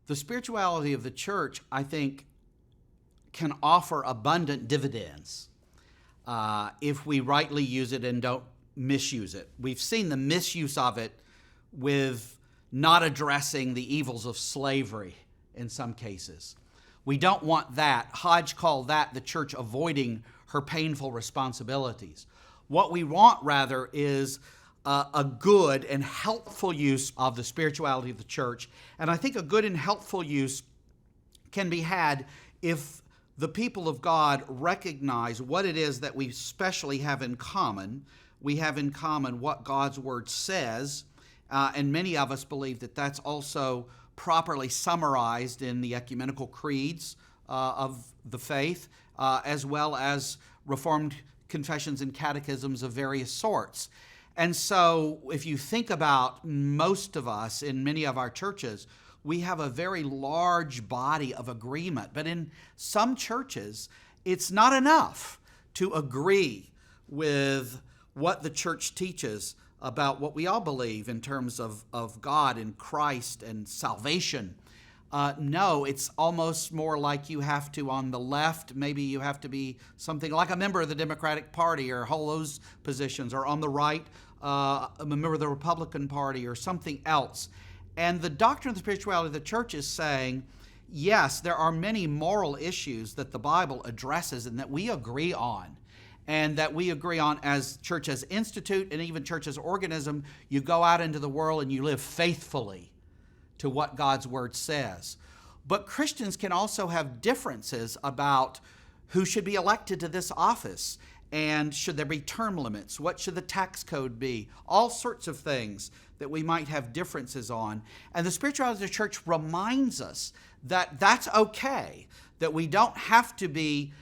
The spirituality of the church, I think, can offer abundant dividends if we rightly use it and don't misuse it. We've seen the misuse of it with not addressing the evils of slavery in some cases. We don't want that. Hodge called that the church avoiding her painful responsibilities. What we want, rather, is a good and helpful use of the spirituality of the church. And I think a good and helpful use can be had if the people of God recognize what it is that we especially have in common. We have in common what God's Word says, and many of us believe that that's also properly summarized in the ecumenical creeds of the faith, as well as Reformed confessions and catechisms of various sorts. And so if you think about most of us in many of our churches, we have a very large body of agreement. But in some churches, it's not enough to agree with what the church teaches about what we all believe in terms of God and Christ and salvation. No, it's almost more like you have to, on the left, maybe you have to be something like a member of the Democratic Party or hold those positions, or on the right, a member of the Republican Party or something else. And the doctrine of the spirituality of the church is saying, yes, there are many moral issues that the Bible addresses and that we agree on. And that we agree on as church as institute and even church as organism. You go out into the world and you live faithfully to what God's Word says. But Christians can also have differences about who should be elected to this office, and should there be term limits? What should the tax code be? All sorts of things that we might have differences on. And the spirituality of the church reminds us that that's okay, that we don't have to be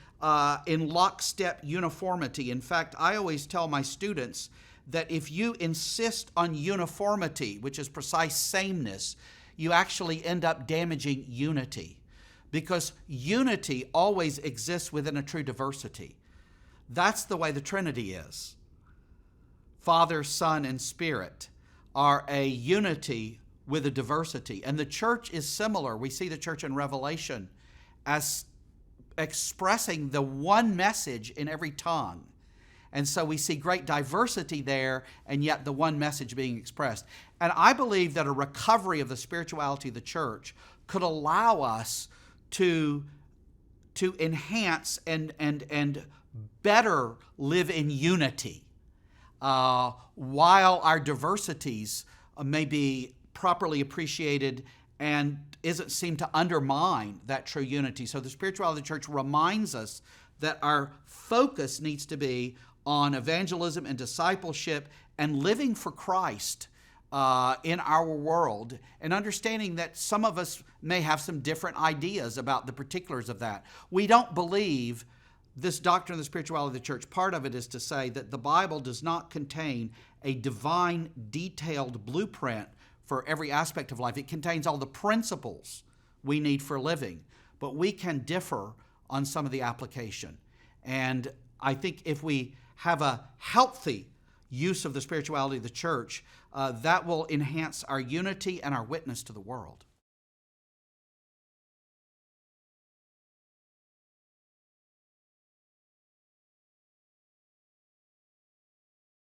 in lockstep uniformity. In fact, I always tell my students that if you insist on uniformity, which is precise sameness, you actually end up damaging unity, because unity always exists within a true diversity. That's the way the Trinity is. Father, Son, and Spirit are a unity with a diversity. And the church is similar. We see the church in Revelation as expressing the one message in every tongue. And so we see great diversity there, and yet the one message being expressed. And I believe that a recovery of the spirituality of the church could allow us to enhance and better live in unity, while our diversities may be properly appreciated and isn't seem to undermine that true unity. So the spirituality of the church reminds us that our focus needs to be on evangelism and discipleship and living for Christ in our world, and understanding that some of us may have some different ideas about the particulars of that. We don't believe this doctrine of the spirituality of the church. Part of it is to say that the Bible does not contain a divine, detailed blueprint for every aspect of life. It contains all the principles we need for living, but we can differ on some of the application. And I think if we have a healthy use of the spirituality of the church, that will enhance our unity and our witness to the world.